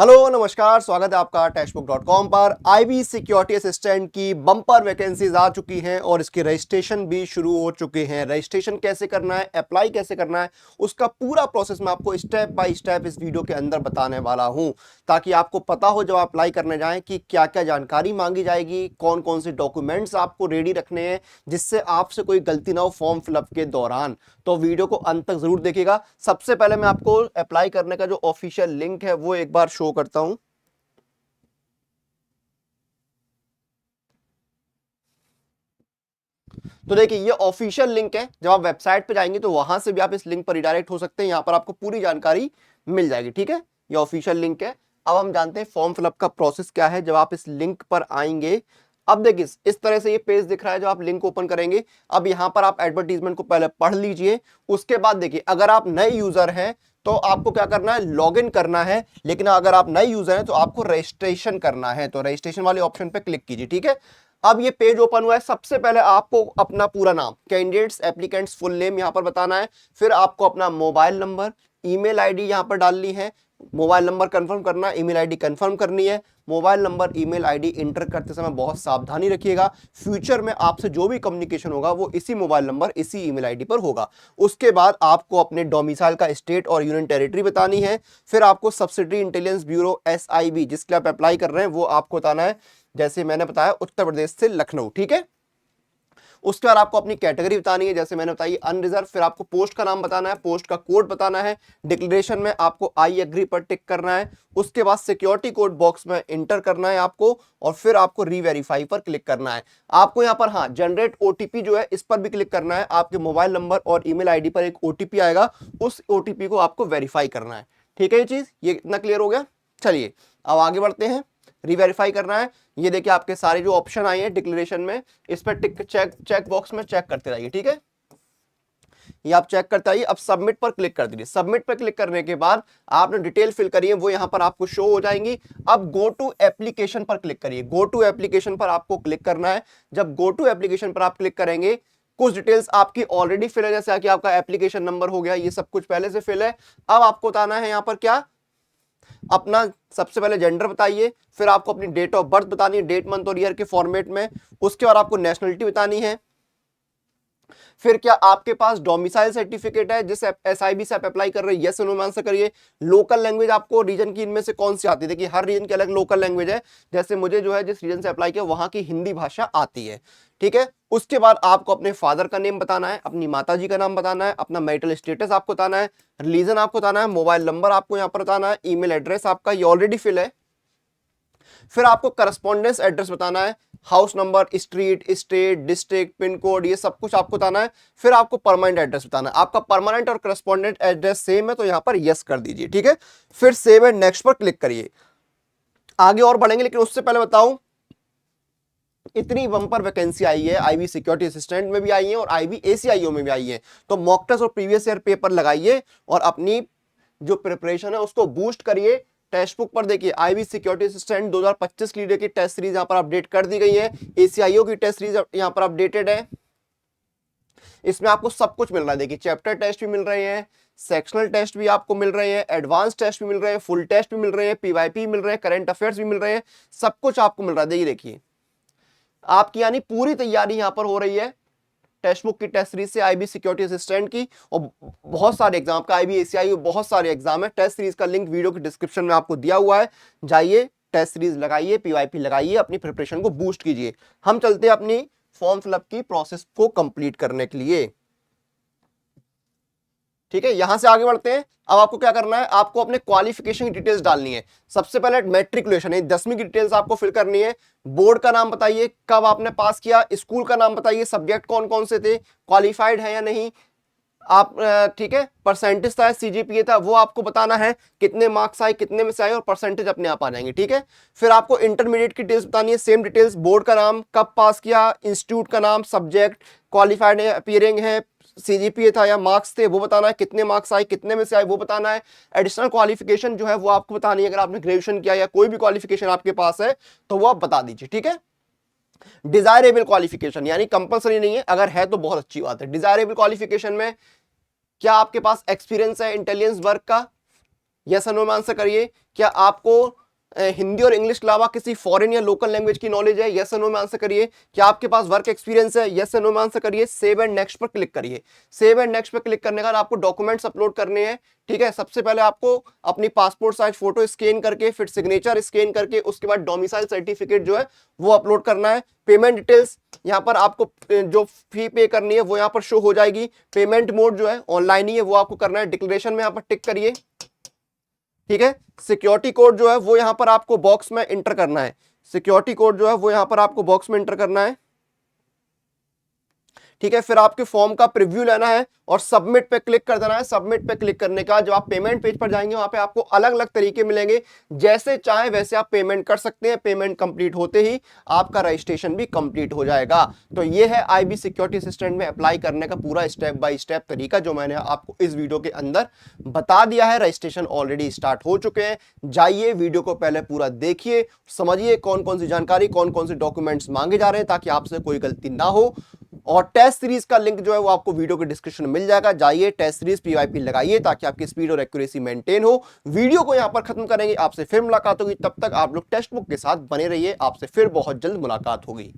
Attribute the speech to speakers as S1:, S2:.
S1: Hello नमस्कार, स्वागत है आपका टेक्स्टबुक.com पर। आईबी सिक्योरिटी असिस्टेंट की बम्पर वैकेंसीज आ चुकी हैं और इसके रजिस्ट्रेशन भी शुरू हो चुके हैं। रजिस्ट्रेशन कैसे करना है, अप्लाई कैसे करना है, उसका पूरा प्रोसेस मैं आपको स्टेप बाय स्टेप इस वीडियो के अंदर बताने वाला हूं, ताकि आपको पता हो जब आप अप्लाई करने जाएं कि क्या क्या जानकारी मांगी जाएगी, कौन कौन से डॉक्यूमेंट्स आपको रेडी रखने हैं, जिससे आपसे कोई गलती ना हो फॉर्म फिलअप के दौरान। तो वीडियो को अंत तक जरूर देखिएगा। सबसे पहले मैं आपको अप्लाई करने का जो ऑफिशियल लिंक है वो एक बार शो करता हूं। तो देखिए, ये ऑफिशियल लिंक है। जब आप वेबसाइट पे जाएंगे तो वहां से भी आप इस लिंक पर रिडायरेक्ट हो सकते हैं। यहां पर आपको पूरी जानकारी मिल जाएगी। ठीक है, ये ऑफिशियल लिंक है। अब हम जानते हैं फॉर्म फिलअप का प्रोसेस क्या है। जब आप इस लिंक पर आएंगे, अब देखिए इस तरह से ये पेज दिख रहा है। जो आप लिंक ओपन करेंगे, अब यहां पर आप एडवर्टीजमेंट को पहले पढ़ लीजिए। उसके बाद देखिए, अगर आप नए यूजर हैं तो आपको क्या करना है, लॉगिन करना है। लेकिन अगर आप नए यूजर हैं तो आपको रजिस्ट्रेशन करना है। तो रजिस्ट्रेशन वाले ऑप्शन पे क्लिक कीजिए। ठीक है, अब ये पेज ओपन हुआ है। सबसे पहले आपको अपना पूरा नाम, कैंडिडेट्स एप्लीकेंट्स फुल नेम यहां पर बताना है। फिर आपको अपना मोबाइल नंबर, ईमेल आईडी यहां पर डालनी है। मोबाइल नंबर कंफर्म करना, ईमेल आईडी कंफर्म करनी है। Mobile number email ID inter करते समय बहुत सावधानी रखिएगा। फ्यूचर में आपसे जो भी कम्युनिकेशन होगा वो इसी मोबाइल नंबर, इसी ईमेल आईडी पर होगा। उसके बाद आपको अपने डोमिसाइल का स्टेट और यूनियन टेरिटरी बतानी है। फिर आपको सब्सिडरी इंटेलिजेंस ब्यूरो SIB जिसके आप अप्लाई कर रहे हैं वो आपको बताना है। जैसे मैंने बताया, उत्तर प्रदेश से लखनऊ। ठीक है, उसके बाद आपको अपनी कैटेगरी बतानी है। जैसे मैंने बताई अनरिजर्व। फिर आपको पोस्ट का नाम बताना है, पोस्ट का कोड बताना है। डिक्लेरेशन में आपको आई एग्री पर टिक करना है। उसके बाद सिक्योरिटी कोड बॉक्स में इंटर करना है आपको, और फिर आपको रीवेरीफाई पर क्लिक करना है। आपको यहाँ पर हाँ जनरेट OTP जो है इस पर भी क्लिक करना है। आपके मोबाइल नंबर और ईमेल आईडी पर एक OTP आएगा, उस OTP को आपको वेरीफाई करना है। ठीक है, ये चीज, ये इतना क्लियर हो गया। चलिए अब आगे बढ़ते हैं। रीवेरीफाई करना है। ये देखिए आपके सारे जो ऑप्शन आए हैं डिक्लेरेशन में, इस पर टिक चेक बॉक्स में चेक करते रहिए। ठीक है, ये आप चेक करते आइए। अब सबमिट पर क्लिक कर दीजिए। सबमिट पर क्लिक करने के बाद आपने डिटेल फिल करी है, वो यहां पर आपको शो हो जाएंगी। अब गो टू एप्लीकेशन पर क्लिक करिए। गो टू एप्लीकेशन पर आपको क्लिक करना है। जब गो टू एप्लीकेशन पर आप क्लिक करेंगे, कुछ डिटेल्स आपकी ऑलरेडी फिल है, जैसे कि आपका एप्लीकेशन नंबर हो गया, ये सब कुछ पहले से फिल है। अब आपको बताना है यहां पर क्या, अपना सबसे पहले जेंडर बताइए। फिर आपको अपनी डेट ऑफ बर्थ बतानी है, डेट मंथ और ईयर के फॉर्मेट में। उसके बाद आपको नेशनलिटी बतानी है। फिर क्या आपके पास डोमिसाइल सर्टिफिकेट है जिस SIB से आप अप्लाई कर रहे हैं, यस नो में आंसर करिए। लोकल लैंग्वेज आपको रीजन की इनमें से कौन सी आती है। देखिए हर रीजन की अलग लोकल लैंग्वेज है। जैसे मुझे जो है जिस रीजन से अप्लाई किया वहां की हिंदी भाषा आती है। ठीक है, उसके बाद आपको अपने फादर का नेम बताना है, अपनी माता जी का नाम बताना है, अपना मैरिटल स्टेटस आपको बताना है, रिलीजन आपको बताना है, मोबाइल नंबर आपको यहाँ पर बताना है, ईमेल एड्रेस आपका ये ऑलरेडी फिल है। फिर आपको करस्पॉन्डेंस एड्रेस बताना है, house number, street, state, district, pin code, ये सब कुछ आपको बताना है। फिर आपको परमानेंट एड्रेस बताना है। आपका परमानेंट और करस्पॉन्डेंट एड्रेस सेम है तो यहां पर यस कर दीजिए। ठीक है, फिर सेव एंड नेक्स्ट पर क्लिक करिए। आगे और बढ़ेंगे, लेकिन उससे पहले बताऊं, इतनी बम्पर वैकेंसी आई है, आईबी सिक्योरिटी असिस्टेंट में भी आई है और IB ACIO में भी आई है। तो मॉक टेस्ट और प्रीवियस ईयर पेपर लगाइए और अपनी जो प्रिपरेशन है उसको बूस्ट करिए। टेक्स्ट बुक पर देखिए आईबी सिक्योरिटी असिस्टेंट 2025 के लिए की टेस्ट सीरीज यहां पर अपडेट कर दी गई है। ACIO की टेस्ट सीरीज यहां पर अपडेटेड है। इसमें आपको सब कुछ मिल रहा है। देखिए चैप्टर टेस्ट भी मिल रहे हैं, सेक्शनल टेस्ट भी आपको मिल रहे हैं, एडवांस टेस्ट भी मिल रहे हैं, फुल टेस्ट भी मिल रहे हैं, PYP मिल रहे हैं, करंट अफेयर्स भी मिल रहे हैं, सब कुछ आपको मिल रहा है। देखिए आपकी यानी पूरी तैयारी यहां पर हो रही है टेक्स्ट बुक की टेस्ट सीरीज से, आईबी सिक्योरिटी असिस्टेंट की। और बहुत सारे एग्जाम का, IB ACIO बहुत सारे एग्जाम है। टेस्ट सीरीज का लिंक वीडियो के डिस्क्रिप्शन में आपको दिया हुआ है, जाइए टेस्ट सीरीज लगाइए, PYP लगाइए, अपनी प्रिपरेशन को बूस्ट कीजिए। हम चलते हैं अपनी फॉर्म फिलअप की प्रोसेस को कंप्लीट करने के लिए। ठीक है, यहां से आगे बढ़ते हैं। अब आपको क्या करना है, आपको अपने क्वालिफिकेशन की डिटेल्स डालनी है। सबसे पहले मैट्रिकुलेशन है, 10वीं की डिटेल्स आपको फिल करनी है। बोर्ड का नाम बताइए, कब आपने पास किया, स्कूल का नाम बताइए, सब्जेक्ट कौन कौन से थे, क्वालिफाइड है या नहीं आप। ठीक है, परसेंटेज था, CGPA था, वो आपको बताना है, कितने मार्क्स आए, कितने में से आए, और परसेंटेज अपने आप आ जाएंगे। ठीक है, फिर आपको इंटरमीडिएट की डिटेल्स बतानी है, सेम डिटेल्स, बोर्ड का नाम, कब पास किया, इंस्टीट्यूट का नाम, सब्जेक्ट, क्वालिफाइड है, अपीयरिंग है, CGPA था या मार्क्स थे वो बताना है, कितने मार्क्स आए, कितने में से आए वो बताना है। एडिशनल क्वालिफिकेशन जो है वो आपको बतानी है, अगर आपने ग्रेजुएशन किया या कोई भी क्वालिफिकेशन आपके पास है तो वो आप बता दीजिए। ठीक है, डिजायरेबल क्वालिफिकेशन यानी कंपलसरी नहीं है, अगर है तो बहुत अच्छी बात है। डिजायरेबल क्वालिफिकेशन में क्या आपके पास एक्सपीरियंस है इंटेलिजेंस वर्क का, यस और नो में आंसर करिए। क्या आपको हिंदी और इंग्लिश के अलावा किसी फॉरेन या लोकल लैंग्वेज की नॉलेज है? यस और नो में आंसर करिए। क्या आपके पास वर्क एक्सपीरियंस है? यस और नो में आंसर करिए। सेव एंड नेक्स्ट पर क्लिक करिए। सेव एंड नेक्स्ट पर क्लिक करने के बाद आपको डॉक्यूमेंट्स अपलोड करने हैं, ठीक है। सबसे पहले आपको अपनी पासपोर्ट साइज फोटो स्कैन करके, फिर सिग्नेचर स्कैन करके, उसके बाद डोमिसाइल सर्टिफिकेट जो है वो अपलोड करना है। पेमेंट डिटेल्स यहाँ पर आपको जो फी पे करनी है वो यहाँ पर शो हो जाएगी। पेमेंट मोड जो है ऑनलाइन ही है, वो आपको करना है। डिक्लेरेशन में यहाँ पर टिक करिए, ठीक है। सिक्योरिटी कोड जो है वो यहां पर आपको बॉक्स में इंटर करना है। सिक्योरिटी कोड जो है वो यहां पर आपको बॉक्स में इंटर करना है, ठीक है। फिर आपके फॉर्म का प्रीव्यू लेना है और सबमिट पे क्लिक कर देना है। सबमिट पे क्लिक करने का जब आप पेमेंट पेज पर जाएंगे वहां पे आपको अलग अलग तरीके मिलेंगे, जैसे चाहे वैसे आप पेमेंट कर सकते हैं। पेमेंट कंप्लीट होते ही आपका रजिस्ट्रेशन भी कंप्लीट हो जाएगा। तो ये है आईबी सिक्योरिटी असिस्टेंट में अप्लाई करने का पूरा स्टेप बाय स्टेप तरीका, जो मैंने आपको इस वीडियो के अंदर बता दिया है। रजिस्ट्रेशन ऑलरेडी स्टार्ट हो चुके हैं। जाइए वीडियो को पहले पूरा देखिए, समझिए कौन कौन सी जानकारी, कौन कौन से डॉक्यूमेंट्स मांगे जा रहे हैं, ताकि आपसे कोई गलती ना हो। और टेस्ट सीरीज का लिंक जो है वो आपको वीडियो के डिस्क्रिप्शन में मिल जाएगा। जाइए टेस्ट सीरीज पीवाईपी लगाइए ताकि आपकी स्पीड और एक्यूरेसी मेंटेन हो। वीडियो को यहां पर खत्म करेंगे, आपसे फिर मुलाकात होगी। तब तक आप लोग टेक्स्ट बुक के साथ बने रहिए, आपसे फिर बहुत जल्द मुलाकात होगी।